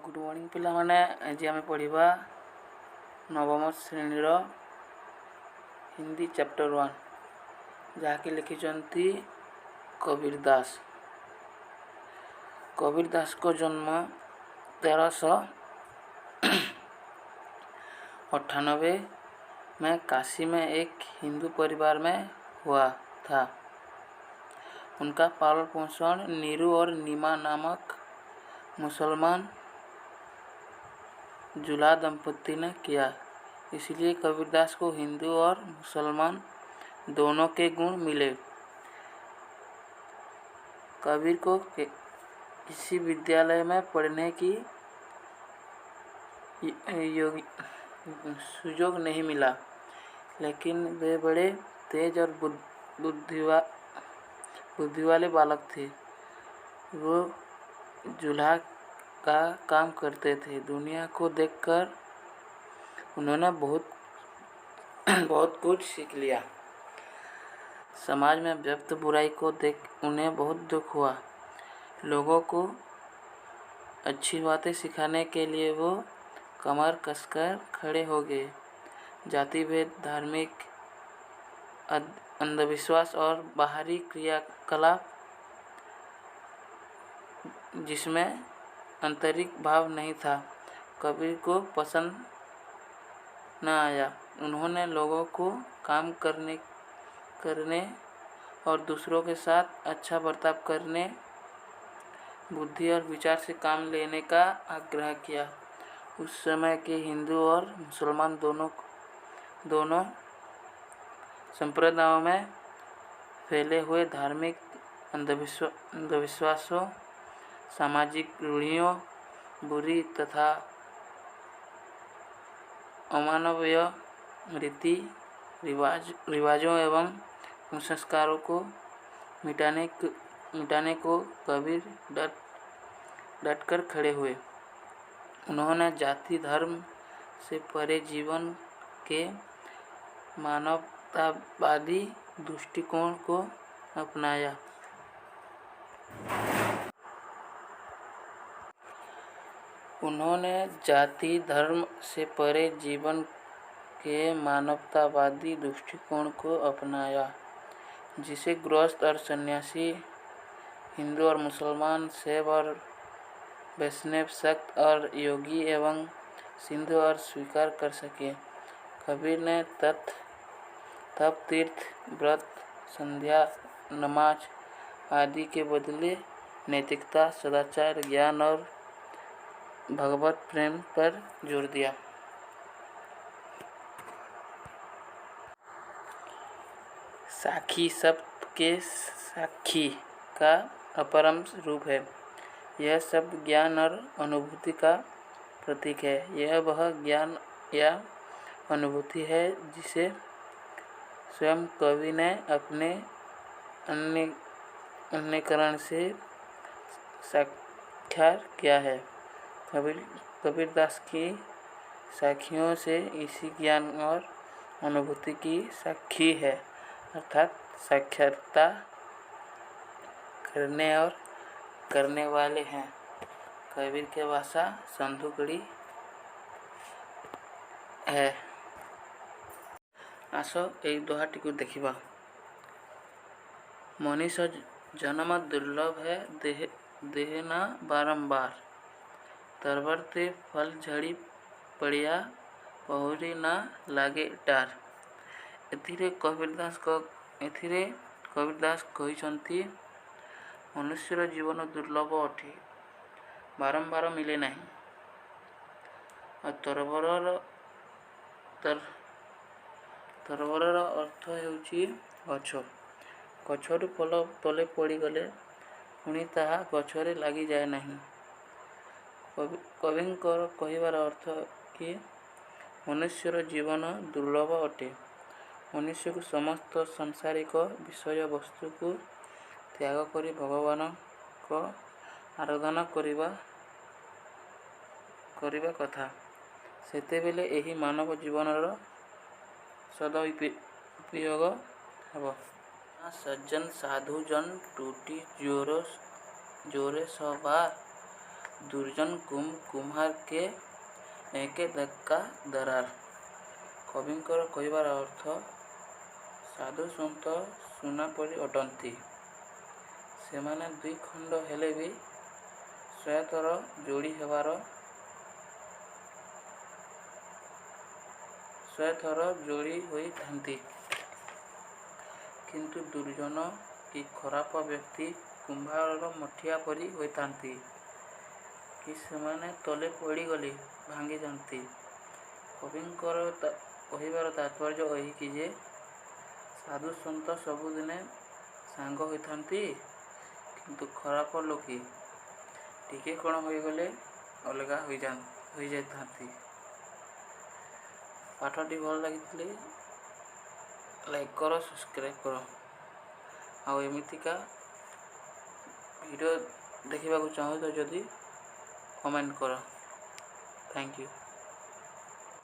Good morning पिलामाने। आज आम पढ़ा नवम श्रेणीर हिंदी चैप्टर 1 जहाँकि लिखिंट कबीर दास। कबीर दास को जन्म 1398 में काशी में एक हिंदू परिवार में हुआ था। उनका पालन पोषण नीरू और नीमा नामक मुसलमान जुला दंपति ने किया। इसलिए कबीरदास को हिंदू और मुसलमान दोनों के गुण मिले। कबीर को किसी विद्यालय में पढ़ने की सुयोग नहीं मिला, लेकिन वे बड़े तेज और बुद्धि वाले बालक थे। वो जुल्हा का काम करते थे। दुनिया को देखकर उन्होंने बहुत कुछ सीख लिया। समाज में व्यक्त बुराई को देख उन्हें बहुत दुख हुआ। लोगों को अच्छी बातें सिखाने के लिए वो कमर कसकर खड़े हो गए। जाति भेद, धार्मिक अंधविश्वास और बाहरी क्रियाकलाप जिसमें आंतरिक भाव नहीं था, कबीर को पसंद न आया। उन्होंने लोगों को काम करने और दूसरों के साथ अच्छा बर्ताव करने, बुद्धि और विचार से काम लेने का आग्रह किया। उस समय के हिंदू और मुसलमान दोनों संप्रदायों में फैले हुए धार्मिक अंधविश्वासों, सामाजिक रूढ़ियों, बुरी तथा अमानवीय रीति रिवाजों एवं कुसंस्कारों को मिटाने को कबीर डटकर खड़े हुए। उन्होंने जाति धर्म से परे जीवन के मानवतावादी दृष्टिकोण को अपनाया। उन्होंने जाति धर्म से परे जीवन के मानवतावादी दृष्टिकोण को अपनाया, जिसे गृहस्थ और सन्यासी, हिंदू और मुसलमान, शैव और वैष्णव, शक्त और योगी एवं सिद्ध और स्वीकार कर सके। कबीर ने तप, तीर्थ, व्रत, संध्या, नमाज आदि के बदले नैतिकता, सदाचार, ज्ञान और भगवत प्रेम पर जोर दिया। साखी शब्द के साखी का अपरम रूप है। यह शब्द ज्ञान और अनुभूति का प्रतीक है। यह वह ज्ञान या अनुभूति है जिसे स्वयं कवि ने अपने अन्यकरण से साक्षात्कार किया है। कबीरदास की साखियों से इसी ज्ञान और अनुभूति की साक्षी है, अर्थात साक्षात्कार करने और करने वाले हैं। कबीर के भाषा संधुकड़ी है। आस एक दोहाटी को देखिबा। मनीष जन्म दुर्लभ है, देहना बारंबार। तरवरते फल झड़ी पड़िया, पहुरी ना लागे डार। एथिरे कबीरदास कहिछंती, मनुष्यर जीवन दुर्लभ अटे, बारंबार मिले नहीं। तरवरर अर्थ हेउची गछ। गछरु फल तले पड़ीगले पुणी ताहा गछरे लगी जाए नहीं। कविंकर कहिबार अर्थ कि मनुष्यर जीवन दुर्लभ अटे। मनुष्य को समस्त सांसारिक विषय वस्तु को त्याग करी भगवान को आराधना करिबा कथा। सेतेबेले एही मानव जीवनर सदुपयोग हेब। सज्जन साधु जन टूटी जोरे सवार, ଦୁର୍ଜନ କୁମ୍ଭାରକେ ଏକେ ଧକ୍କା ଦରାର। କବିଙ୍କର କହିବାର ଅର୍ଥ ସାଧୁ ସନ୍ଥ ସୁନା ପରି ଅଟନ୍ତି। ସେମାନେ ଦୁଇ ଖଣ୍ଡ ହେଲେ ବି 100 ଥର ଯୋଡ଼ି ହୋଇଥାନ୍ତି। କିନ୍ତୁ ଦୁର୍ଜନ କି ଖରାପ ବ୍ୟକ୍ତି କୁମ୍ଭାରର ମଠିଆ ପରି ହୋଇଥାନ୍ତି କି ସେମାନେ ତଳେ ପଡ଼ିଗଲେ ଭାଙ୍ଗିଯାଆନ୍ତି। କବିଙ୍କର କହିବାର ତାତ୍ପର୍ଯ୍ୟ ଏହିକି ଯେ ସାଧୁ ସନ୍ଥ ସବୁଦିନେ ସାଙ୍ଗ ହୋଇଥାନ୍ତି, କିନ୍ତୁ ଖରାପ ଲୋକେ ଟିକେ କ'ଣ ହୋଇଗଲେ ଅଲଗା ହୋଇଯାଇଥାନ୍ତି। ପାଠଟି ଭଲ ଲାଗିଥିଲେ ଲାଇକ୍ କର, ସବସ୍କ୍ରାଇବ୍ କର, ଆଉ ଏମିତିକା ଭିଡ଼ିଓ ଦେଖିବାକୁ ଚାହୁଁଛ ଯଦି କମେଣ୍ଟ କର। Thank you.